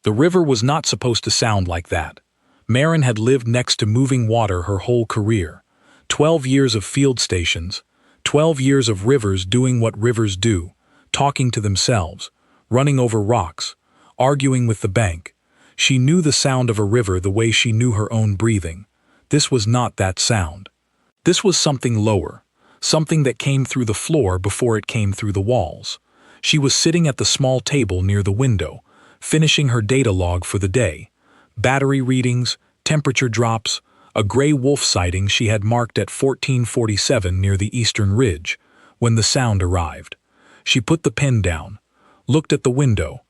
The river was not supposed to sound like that. Maren had lived next to moving water her whole career. 12 years of field stations, 12 years of rivers doing what rivers do, talking to themselves, running over rocks, arguing with the bank. She knew the sound of a river the way she knew her own breathing. This was not that sound. This was something lower, something that came through the floor before it came through the walls. She was sitting at the small table near the window, finishing her data log for the day. Battery readings, temperature drops, a gray wolf sighting she had marked at 1447 near the eastern ridge, when the sound arrived. She put the pen down, looked at the window.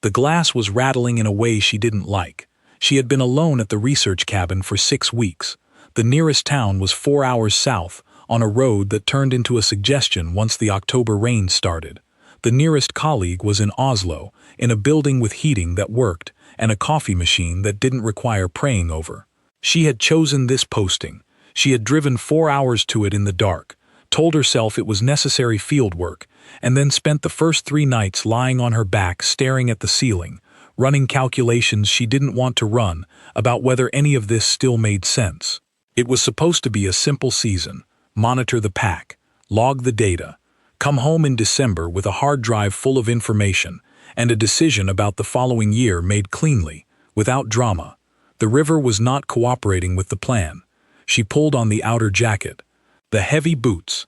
The glass was rattling in a way she didn't like. She had been alone at the research cabin for 6 weeks. The nearest town was 4 hours south, on a road that turned into a suggestion once the October rain started. The nearest colleague was in Oslo, in a building with heating that worked, and a coffee machine that didn't require praying over. She had chosen this posting. She had driven 4 hours to it in the dark, told herself it was necessary field work, and then spent the first 3 nights lying on her back staring at the ceiling, running calculations she didn't want to run about whether any of this still made sense. It was supposed to be a simple season: monitor the pack, log the data, come home in December with a hard drive full of information, and a decision about the following year made cleanly, without drama. The river was not cooperating with the plan. She pulled on the outer jacket, the heavy boots,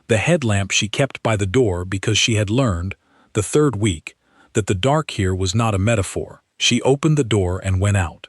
the headlamp she kept by the door because she had learned, the 3rd week, that the dark here was not a metaphor. She opened the door and went out.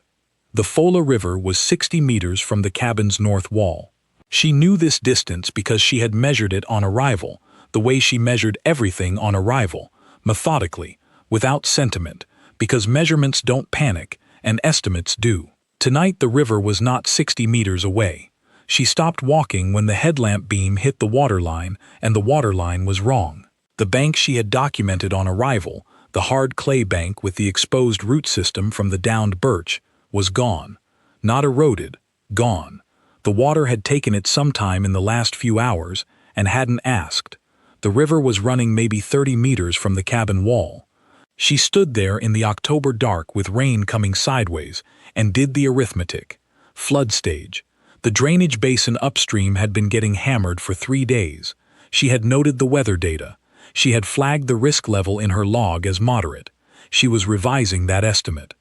The Fola River was 60 meters from the cabin's north wall. She knew this distance because she had measured it on arrival, the way she measured everything on arrival, methodically, without sentiment, because measurements don't panic and estimates do. Tonight the river was not 60 meters away. She stopped walking when the headlamp beam hit the waterline, and the waterline was wrong. The bank she had documented on arrival, the hard clay bank with the exposed root system from the downed birch, was gone. Not eroded, gone. The water had taken it sometime in the last few hours and hadn't asked. The river was running maybe 30 meters from the cabin wall. She stood there in the October dark with rain coming sideways and did the arithmetic. Flood stage. The drainage basin upstream had been getting hammered for 3 days. She had noted the weather data. She had flagged the risk level in her log as moderate. She was revising that estimate.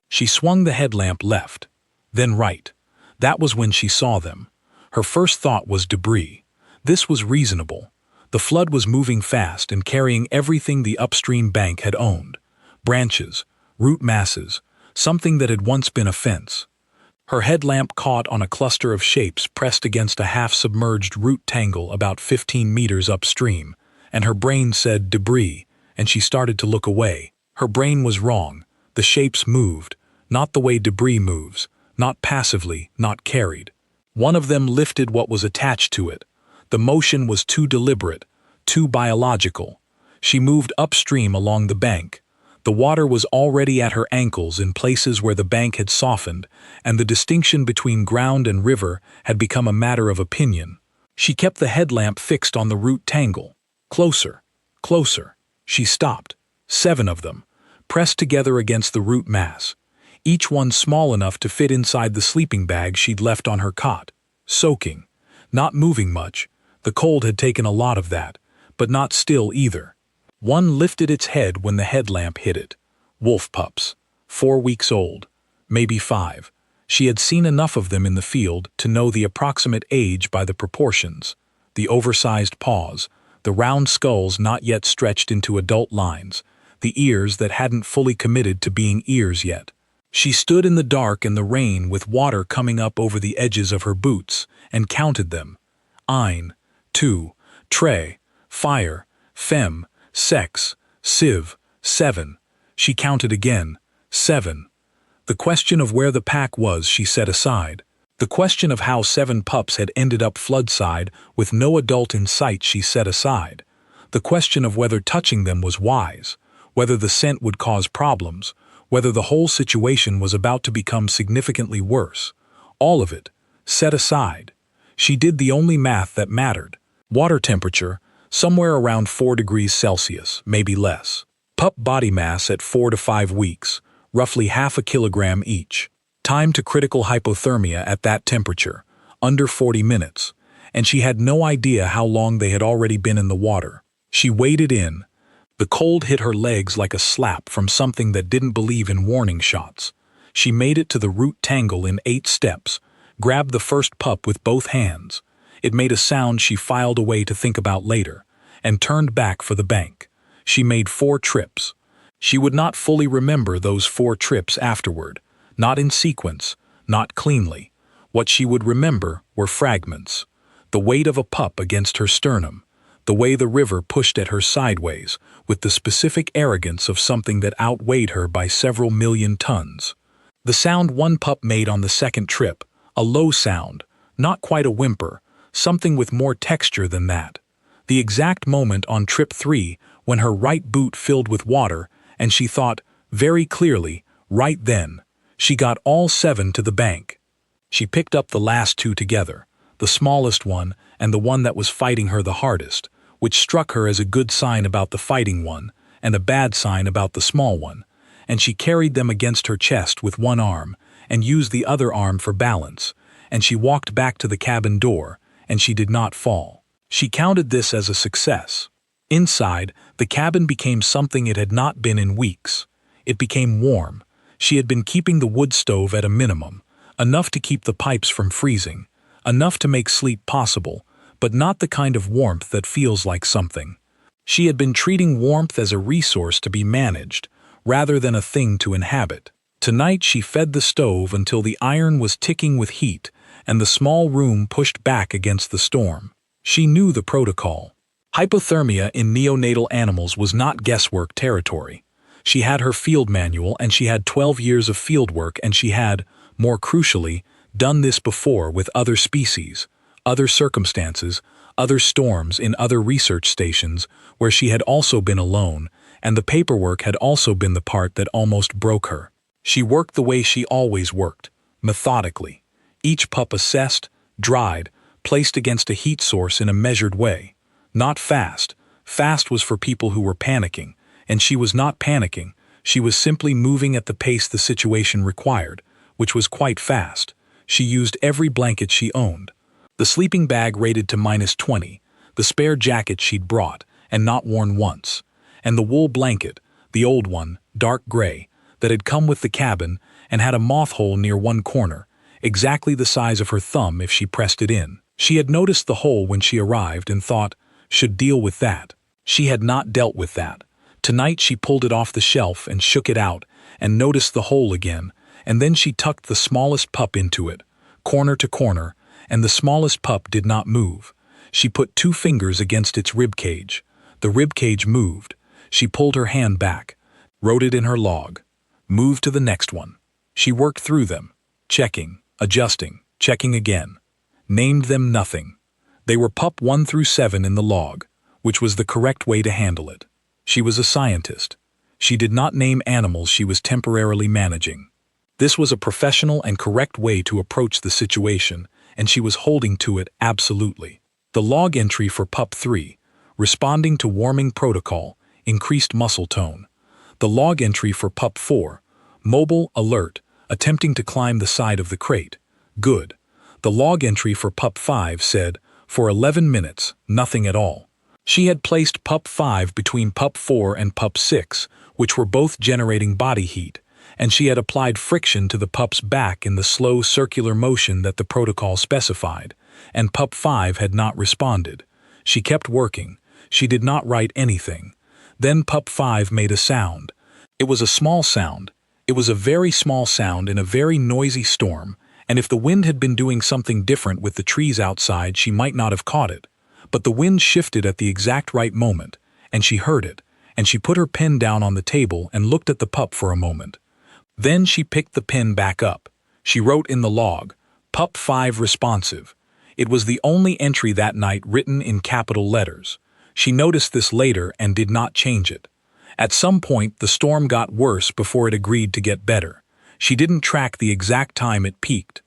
She swung the headlamp left, then right. That was when she saw them. Her first thought was debris. This was reasonable. The flood was moving fast and carrying everything the upstream bank had owned. Branches, root masses, something that had once been a fence. Her headlamp caught on a cluster of shapes pressed against a half-submerged root tangle about 15 meters upstream, and her brain said debris, and she started to look away. Her brain was wrong. The shapes moved, not the way debris moves, not passively, not carried. One of them lifted what was attached to it. The motion was too deliberate, too biological. She moved upstream along the bank. The water was already at her ankles in places where the bank had softened, and the distinction between ground and river had become a matter of opinion. She kept the headlamp fixed on the root tangle. Closer, closer. She stopped. 7 of them, pressed together against the root mass, each one small enough to fit inside the sleeping bag she'd left on her cot. Soaking, not moving much. The cold had taken a lot of that, but not still either. One lifted its head when the headlamp hit it. Wolf pups, 4 weeks old, maybe 5. She had seen enough of them in the field to know the approximate age by the proportions, the oversized paws, the round skulls not yet stretched into adult lines, the ears that hadn't fully committed to being ears yet. She stood in the dark and the rain with water coming up over the edges of her boots and counted them. Ein, 2, tre, fire, fem, sex, civ, 7. She counted again. 7. The question of where the pack was she set aside. The question of how 7 pups had ended up floodside with no adult in sight she set aside. The question of whether touching them was wise, whether the scent would cause problems, whether the whole situation was about to become significantly worse. All of it, set aside. She did the only math that mattered. Water temperature, somewhere around 4 degrees Celsius, maybe less. Pup body mass at 4 to 5 weeks. roughly half a kilogram each. Time to critical hypothermia at that temperature, under 40 minutes, and she had no idea how long they had already been in the water. She waded in. The cold hit her legs like a slap from something that didn't believe in warning shots. She made it to the root tangle in 8 steps, grabbed the first pup with both hands. It made a sound she filed away to think about later, and turned back for the bank. She made 4 trips. She would not fully remember those 4 trips afterward, not in sequence, not cleanly. What she would remember were fragments. The weight of a pup against her sternum, the way the river pushed at her sideways, with the specific arrogance of something that outweighed her by several million tons. The sound one pup made on the second trip, a low sound, not quite a whimper, something with more texture than that. The exact moment on trip 3 when her right boot filled with water, and she thought, very clearly, right then, she got all 7 to the bank. She picked up the last 2 together, the smallest one and the one that was fighting her the hardest, which struck her as a good sign about the fighting one and a bad sign about the small one, and she carried them against her chest with one arm and used the other arm for balance, and she walked back to the cabin door, and she did not fall. She counted this as a success. Inside, the cabin became something it had not been in weeks. It became warm. She had been keeping the wood stove at a minimum, enough to keep the pipes from freezing, enough to make sleep possible, but not the kind of warmth that feels like something. She had been treating warmth as a resource to be managed, rather than a thing to inhabit. Tonight she fed the stove until the iron was ticking with heat, and the small room pushed back against the storm. She knew the protocol. Hypothermia in neonatal animals was not guesswork territory. She had her field manual, and she had 12 years of field work, and she had, more crucially, done this before with other species, other circumstances, other storms in other research stations where she had also been alone, and the paperwork had also been the part that almost broke her. She worked the way she always worked, methodically. Each pup assessed, dried, placed against a heat source in a measured way. Not fast. Fast was for people who were panicking, and she was not panicking. She was simply moving at the pace the situation required, which was quite fast. She used every blanket she owned. The sleeping bag rated to -20, the spare jacket she'd brought, and not worn once, and the wool blanket, the old one, dark gray, that had come with the cabin and had a moth hole near one corner, exactly the size of her thumb if she pressed it in. She had noticed the hole when she arrived and thought, should deal with that. She had not dealt with that. Tonight she pulled it off the shelf and shook it out and noticed the hole again, and then she tucked the smallest pup into it, corner to corner, and the smallest pup did not move. She put 2 fingers against its rib cage. The rib cage moved. She pulled her hand back, wrote it in her log, moved to the next one. She worked through them, checking, adjusting, checking again. Named them nothing. They were pup 1 through 7 in the log, which was the correct way to handle it. She was a scientist. She did not name animals she was temporarily managing. This was a professional and correct way to approach the situation, and she was holding to it absolutely. The log entry for pup 3, responding to warming protocol, increased muscle tone. The log entry for pup 4, mobile, alert, attempting to climb the side of the crate, good. The log entry for pup 5 said, for 11 minutes, nothing at all. She had placed pup 5 between pup 4 and pup 6, which were both generating body heat, and she had applied friction to the pup's back in the slow circular motion that the protocol specified, and pup 5 had not responded. She kept working. She did not write anything. Then pup 5 made a sound. It was a small sound. It was a very small sound in a very noisy storm, and if the wind had been doing something different with the trees outside, she might not have caught it. But the wind shifted at the exact right moment, and she heard it, and she put her pen down on the table and looked at the pup for a moment. Then she picked the pen back up. She wrote in the log, pup 5 responsive. It was the only entry that night written in capital letters. She noticed this later and did not change it. At some point, the storm got worse before it agreed to get better. She didn't track the exact time it peaked.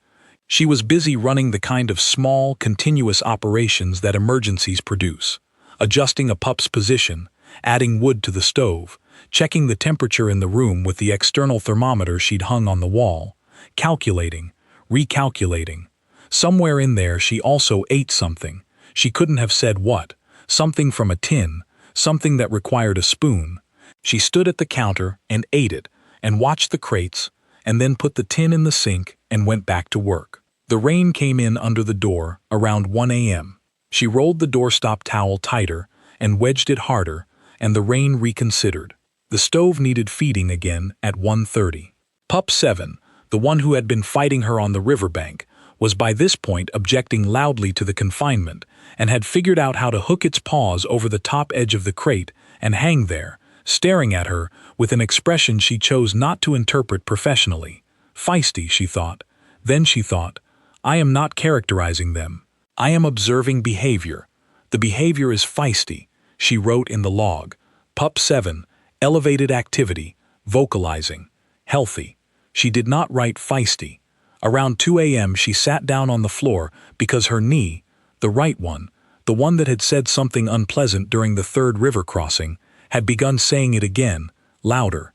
She was busy running the kind of small, continuous operations that emergencies produce, adjusting a pup's position, adding wood to the stove, checking the temperature in the room with the external thermometer she'd hung on the wall, calculating, recalculating. Somewhere in there she also ate something. She couldn't have said what. Something from a tin, something that required a spoon. She stood at the counter and ate it, and watched the crates, and then put the tin in the sink and went back to work. The rain came in under the door around 1 a.m. She rolled the doorstop towel tighter and wedged it harder, and the rain reconsidered. The stove needed feeding again at 1:30. Pup 7, the one who had been fighting her on the riverbank, was by this point objecting loudly to the confinement and had figured out how to hook its paws over the top edge of the crate and hang there, staring at her with an expression she chose not to interpret professionally. Feisty, she thought. Then she thought, I am not characterizing them. I am observing behavior. The behavior is feisty, she wrote in the log. Pup 7, elevated activity, vocalizing, healthy. She did not write feisty. Around 2 a.m. she sat down on the floor because her knee, the right one, the one that had said something unpleasant during the third river crossing, had begun saying it again, louder.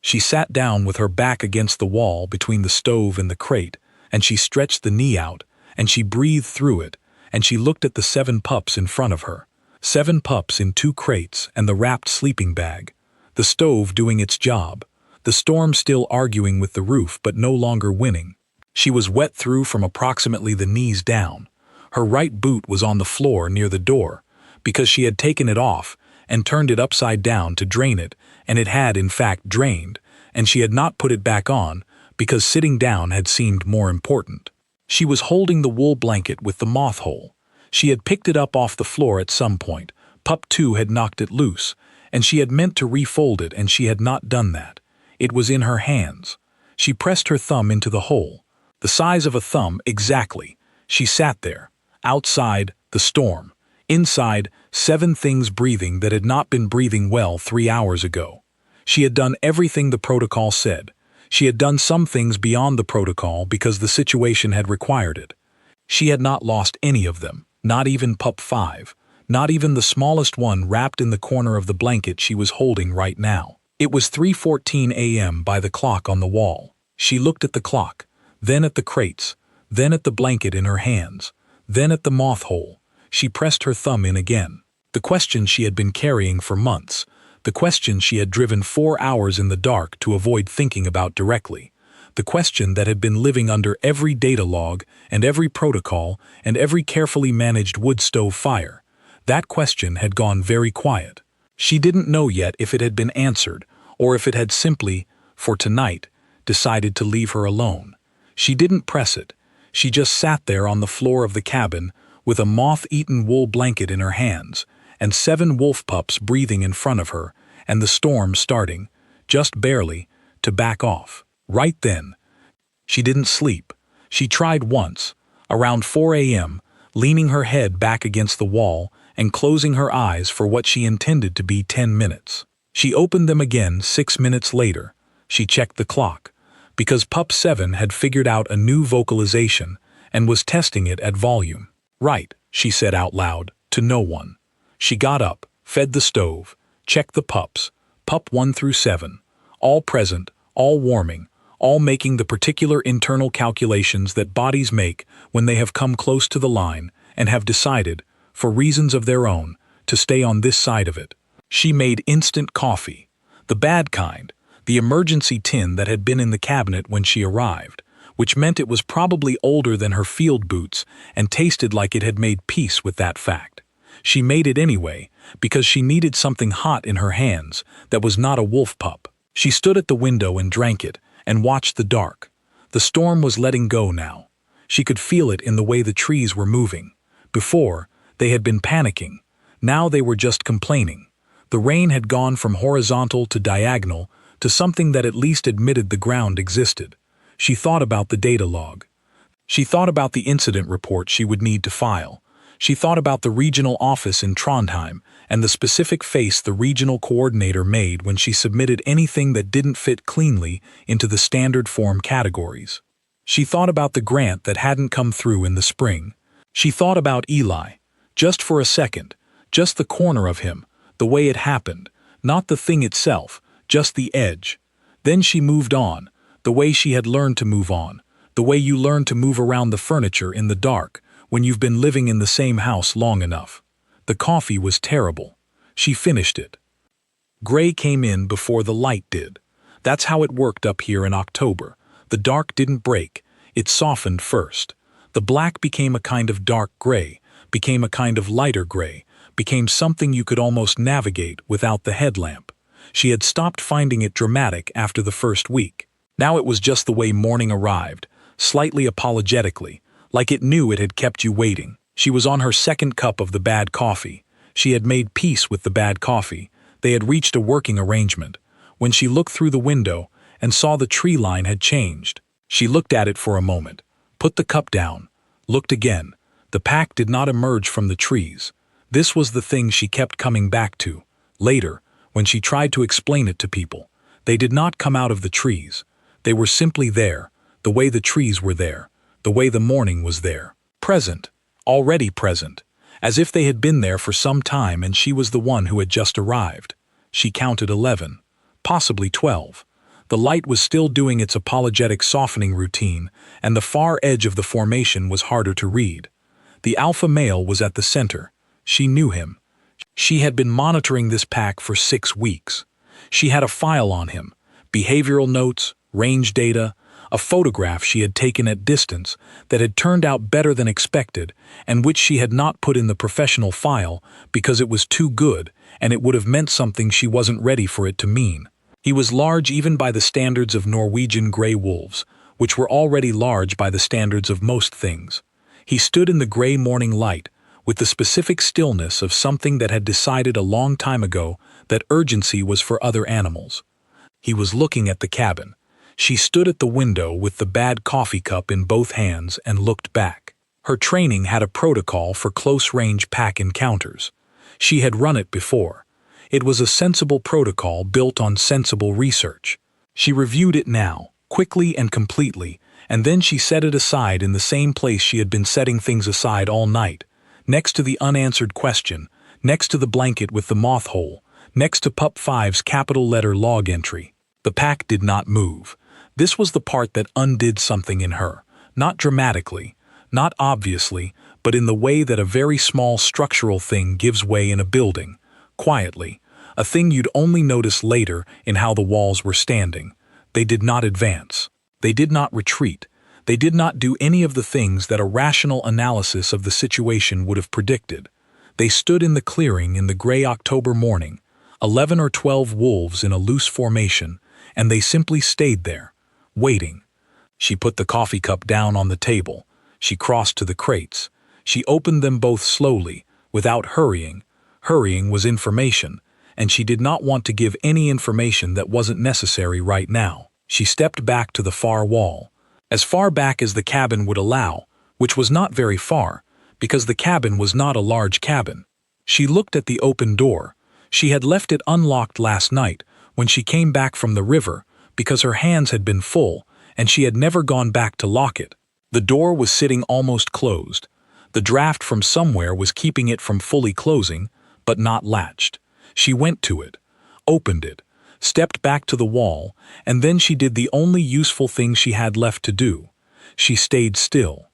She sat down with her back against the wall between the stove and the crate, and she stretched the knee out, and she breathed through it, and she looked at the 7 pups in front of her. 7 pups in 2 crates and the wrapped sleeping bag. The stove doing its job. The storm still arguing with the roof but no longer winning. She was wet through from approximately the knees down. Her right boot was on the floor near the door, because she had taken it off and turned it upside down to drain it, and it had in fact drained, and she had not put it back on because sitting down had seemed more important. She was holding the wool blanket with the moth hole. She had picked it up off the floor at some point. Pup 2 had knocked it loose, and she had meant to refold it, and she had not done that. It was in her hands. She pressed her thumb into the hole. The size of a thumb, exactly. She sat there. Outside, the storm. Inside, 7 things breathing that had not been breathing well 3 hours ago. She had done everything the protocol said. She had done some things beyond the protocol because the situation had required it. She had not lost any of them, not even Pup 5, not even the smallest one wrapped in the corner of the blanket she was holding right now. It was 3:14 a.m. by the clock on the wall. She looked at the clock, then at the crates, then at the blanket in her hands, then at the moth hole. She pressed her thumb in again. The question she had been carrying for months, the question she had driven 4 hours in the dark to avoid thinking about directly, the question that had been living under every data log and every protocol and every carefully managed wood stove fire. That question had gone very quiet. She didn't know yet if it had been answered or if it had simply, for tonight, decided to leave her alone. She didn't press it. She just sat there on the floor of the cabin with a moth-eaten wool blanket in her hands and 7 wolf pups breathing in front of her and the storm starting, just barely, to back off. Right then. She didn't sleep. She tried once, around 4 a.m., leaning her head back against the wall and closing her eyes for what she intended to be 10 minutes. She opened them again 6 minutes later. She checked the clock, because Pup 7 had figured out a new vocalization and was testing it at volume. Right, she said out loud, to no one. She got up, fed the stove, checked the pups, Pup 1 through 7, all present, all warming, all making the particular internal calculations that bodies make when they have come close to the line and have decided, for reasons of their own, to stay on this side of it. She made instant coffee, the bad kind, the emergency tin that had been in the cabinet when she arrived, which meant it was probably older than her field boots and tasted like it had made peace with that fact. She made it anyway, because she needed something hot in her hands that was not a wolf pup. She stood at the window and drank it and watched the dark. The storm was letting go now. She could feel it in the way the trees were moving. Before, they had been panicking. Now they were just complaining. The rain had gone from horizontal to diagonal to something that at least admitted the ground existed. She thought about the data log. She thought about the incident report she would need to file. She thought about the regional office in Trondheim and the specific face the regional coordinator made when she submitted anything that didn't fit cleanly into the standard form categories. She thought about the grant that hadn't come through in the spring. She thought about Eli, just for a second, just the corner of him, the way it happened, Not the thing itself, just the edge. Then she moved on, the way she had learned to move on, the way you learn to move around the furniture in the dark when you've been living in the same house long enough. The coffee was terrible. She finished it. Gray came in before the light did. That's how it worked up here in October. The dark didn't break, it softened first. The black became a kind of dark gray, became a kind of lighter gray, became something you could almost navigate without the headlamp. She had stopped finding it dramatic after the first week. Now it was just the way morning arrived, slightly apologetically, like it knew it had kept you waiting. She was on her second cup of the bad coffee. She had made peace with the bad coffee. They had reached a working arrangement. When she looked through the window and saw the tree line had changed, she looked at it for a moment, put the cup down, looked again. The pack did not emerge from the trees. This was the thing she kept coming back to. Later, when she tried to explain it to people, they did not come out of the trees. They were simply there, the way the trees were there, the way the morning was there. Present, already present, as if they had been there for some time and she was the one who had just arrived. She counted 11, possibly 12. The light was still doing its apologetic softening routine, and the far edge of the formation was harder to read. The alpha male was at the center. She knew him. She had been monitoring this pack for 6 weeks. She had a file on him, behavioral notes, range data, a photograph she had taken at distance that had turned out better than expected and which she had not put in the professional file because it was too good and it would have meant something she wasn't ready for it to mean. He was large even by the standards of Norwegian gray wolves, which were already large by the standards of most things. He stood in the gray morning light, with the specific stillness of something that had decided a long time ago that urgency was for other animals. He was looking at the cabin. She stood at the window with the bad coffee cup in both hands and looked back. Her training had a protocol for close-range pack encounters. She had run it before. It was a sensible protocol built on sensible research. She reviewed it now, quickly and completely, and then she set it aside in the same place she had been setting things aside all night, next to the unanswered question, next to the blanket with the moth hole, next to Pup 5's capital letter log entry. The pack did not move. This was the part that undid something in her, not dramatically, not obviously, but in the way that a very small structural thing gives way in a building, quietly, a thing you'd only notice later in how the walls were standing. They did not advance. They did not retreat. They did not do any of the things that a rational analysis of the situation would have predicted. They stood in the clearing in the gray October morning, 11 or 12 wolves in a loose formation, and they simply stayed there, waiting. She put the coffee cup down on the table. She crossed to the crates. She opened them both slowly, without hurrying. Hurrying was information, and she did not want to give any information that wasn't necessary right now. She stepped back to the far wall, as far back as the cabin would allow, which was not very far, because the cabin was not a large cabin. She looked at the open door. She had left it unlocked last night when she came back from the river because her hands had been full and she had never gone back to lock it. The door was sitting almost closed. The draft from somewhere was keeping it from fully closing, but not latched. She went to it, opened it, stepped back to the wall, and then she did the only useful thing she had left to do. She stayed still.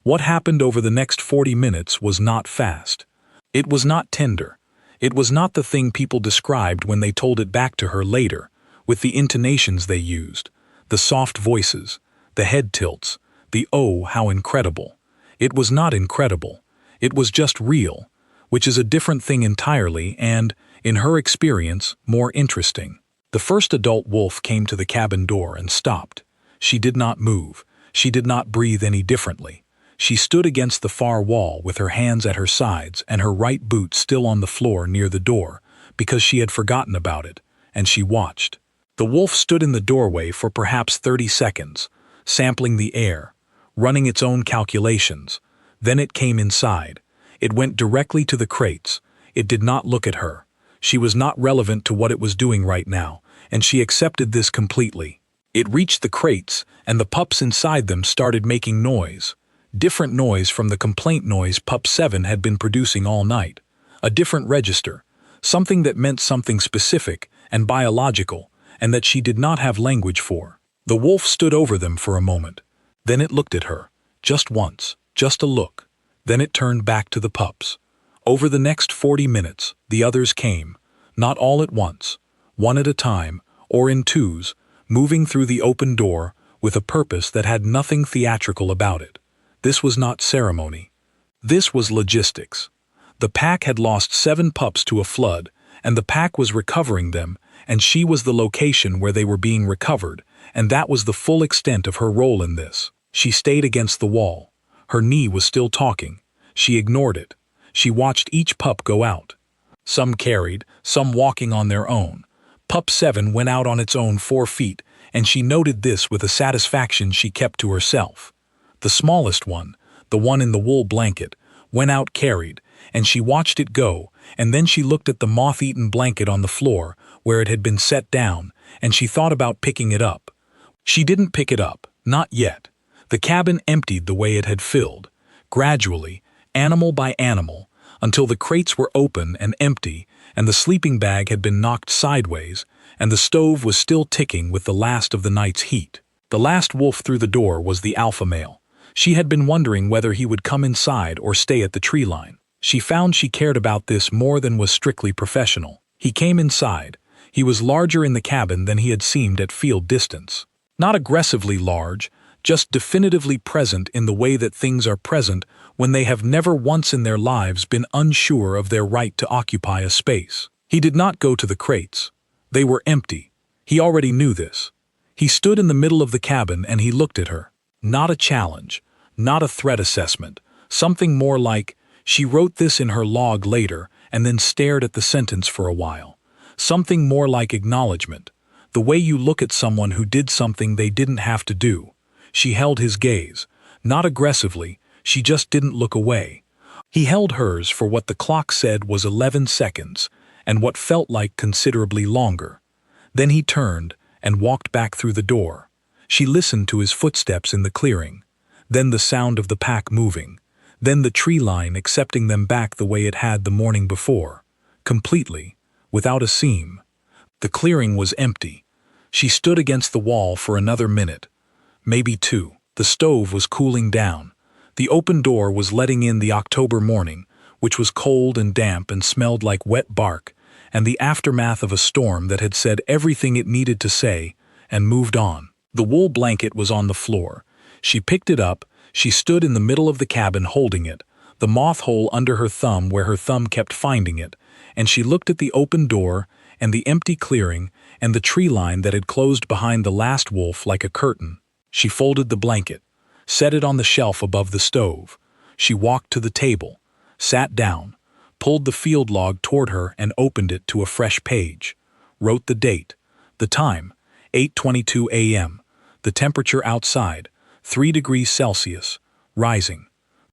What happened over the next 40 minutes was not fast. It was not tender. It was not the thing people described when they told it back to her later, with the intonations they used, the soft voices, the head tilts, the "oh, how incredible." It was not incredible. It was just real, which is a different thing entirely and, in her experience, more interesting. The first adult wolf came to the cabin door and stopped. She did not move. She did not breathe any differently. She stood against the far wall with her hands at her sides and her right boot still on the floor near the door, because she had forgotten about it, and she watched. The wolf stood in the doorway for perhaps 30 seconds, sampling the air, running its own calculations. Then it came inside. It went directly to the crates. It did not look at her. She was not relevant to what it was doing right now, and she accepted this completely. It reached the crates, and the pups inside them started making noise. Different noise from the complaint noise Pup 7 had been producing all night. A different register. Something that meant something specific, and biological, and that she did not have language for. The wolf stood over them for a moment. Then it looked at her. Just once, just a look. Then it turned back to the pups. Over the next 40 minutes, the others came, not all at once, one at a time, or in twos, moving through the open door with a purpose that had nothing theatrical about it. This was not ceremony. This was logistics. The pack had lost 7 pups to a flood, and the pack was recovering them, and she was the location where they were being recovered, and that was the full extent of her role in this. She stayed against the wall. Her knee was still talking. She ignored it. She watched each pup go out. Some carried, some walking on their own. Pup 7 went out on its own 4 feet, and she noted this with a satisfaction she kept to herself. The smallest one, the one in the wool blanket, went out carried, and she watched it go, and then she looked at the moth-eaten blanket on the floor where it had been set down, and she thought about picking it up. She didn't pick it up, not yet. The cabin emptied the way it had filled, gradually, animal by animal, until the crates were open and empty, and the sleeping bag had been knocked sideways, and the stove was still ticking with the last of the night's heat. The last wolf through the door was the alpha male. She had been wondering whether he would come inside or stay at the tree line. She found she cared about this more than was strictly professional. He came inside. He was larger in the cabin than he had seemed at field distance. Not aggressively large, just definitively present in the way that things are present when they have never once in their lives been unsure of their right to occupy a space. He did not go to the crates. They were empty. He already knew this. He stood in the middle of the cabin and he looked at her. Not a challenge, not a threat assessment, something more like, she wrote this in her log later and then stared at the sentence for a while. Something more like acknowledgement, the way you look at someone who did something they didn't have to do. She held his gaze, not aggressively, she just didn't look away. He held hers for what the clock said was 11 seconds, and what felt like considerably longer. Then he turned and walked back through the door. She listened to his footsteps in the clearing, then the sound of the pack moving, then the tree line accepting them back the way it had the morning before, completely, without a seam. The clearing was empty. She stood against the wall for another minute, maybe 2. The stove was cooling down. The open door was letting in the October morning, which was cold and damp and smelled like wet bark, and the aftermath of a storm that had said everything it needed to say and moved on. The wool blanket was on the floor. She picked it up, she stood in the middle of the cabin holding it, the moth hole under her thumb where her thumb kept finding it, and she looked at the open door and the empty clearing and the tree line that had closed behind the last wolf like a curtain. She folded the blanket, set it on the shelf above the stove. She walked to the table, sat down, pulled the field log toward her and opened it to a fresh page. Wrote the date, the time, 8:22 a.m., the temperature outside, 3 degrees Celsius, rising.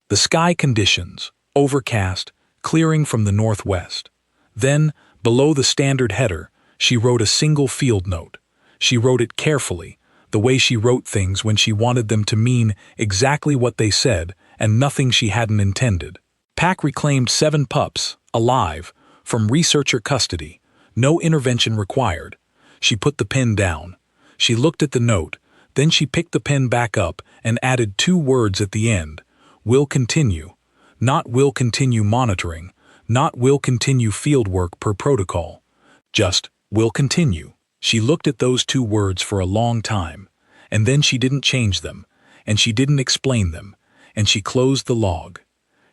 The sky conditions, overcast, clearing from the northwest. Then, below the standard header, she wrote a single field note. She wrote it carefully, the way she wrote things when she wanted them to mean exactly what they said and nothing she hadn't intended. Pack reclaimed 7 pups, alive, from researcher custody. No intervention required. She put the pen down. She looked at the note, then she picked the pen back up and added 2 words at the end. Will continue. Not will continue monitoring, not will continue fieldwork per protocol. Just, will continue. She looked at those 2 words for a long time, and then she didn't change them, and she didn't explain them, and she closed the log.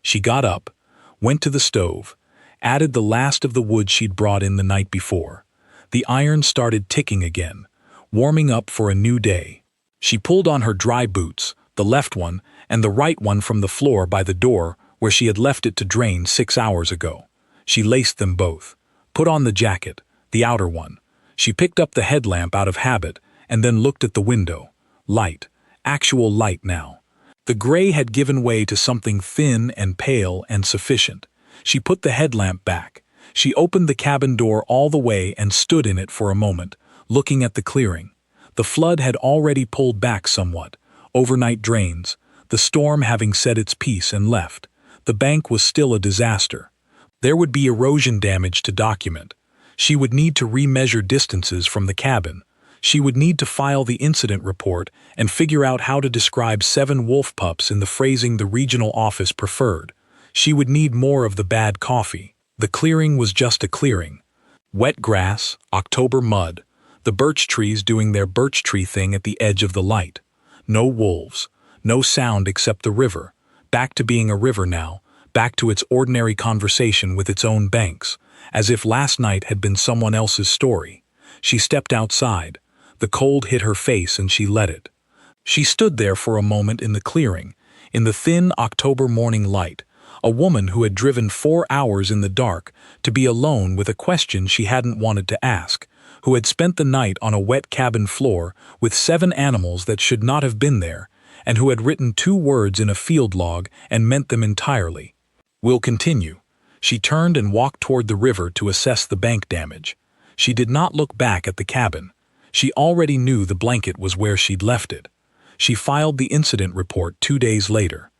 She got up, went to the stove, added the last of the wood she'd brought in the night before. The iron started ticking again, warming up for a new day. She pulled on her dry boots, the left one and the right one from the floor by the door where she had left it to drain 6 hours ago. She laced them both, put on the jacket, the outer one. She picked up the headlamp out of habit and then looked at the window. Light, actual light now. The gray had given way to something thin and pale and sufficient. She put the headlamp back. She opened the cabin door all the way and stood in it for a moment, looking at the clearing. The flood had already pulled back somewhat. Overnight drains, the storm having said its piece and left. The bank was still a disaster. There would be erosion damage to document. She would need to remeasure distances from the cabin. She would need to file the incident report and figure out how to describe 7 wolf pups in the phrasing the regional office preferred. She would need more of the bad coffee. The clearing was just a clearing. Wet grass, October mud, the birch trees doing their birch tree thing at the edge of the light. No wolves, no sound except the river, back to being a river now, back to its ordinary conversation with its own banks, as if last night had been someone else's story. She stepped outside. The cold hit her face and she let it. She stood there for a moment in the clearing, in the thin October morning light, a woman who had driven 4 hours in the dark to be alone with a question she hadn't wanted to ask, who had spent the night on a wet cabin floor with 7 animals that should not have been there, and who had written 2 words in a field log and meant them entirely. "We'll continue." She turned and walked toward the river to assess the bank damage. She did not look back at the cabin. She already knew the blanket was where she'd left it. She filed the incident report 2 days later.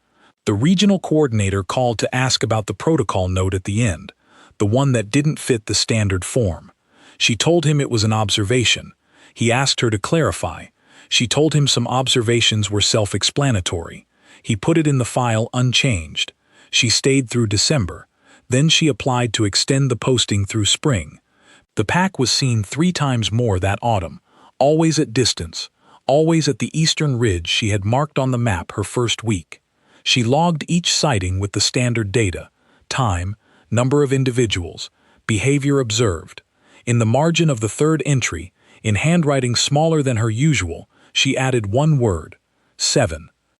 The regional coordinator called to ask about the protocol note at the end, the one that didn't fit the standard form. She told him it was an observation. He asked her to clarify. She told him some observations were self-explanatory. He put it in the file unchanged. She stayed through December. Then she applied to extend the posting through spring. The pack was seen 3 times more that autumn, always at distance, always at the eastern ridge she had marked on the map her first week. She logged each sighting with the standard data: time, number of individuals, behavior observed. In the margin of the 3rd entry, in handwriting smaller than her usual, she added 1 word: 7.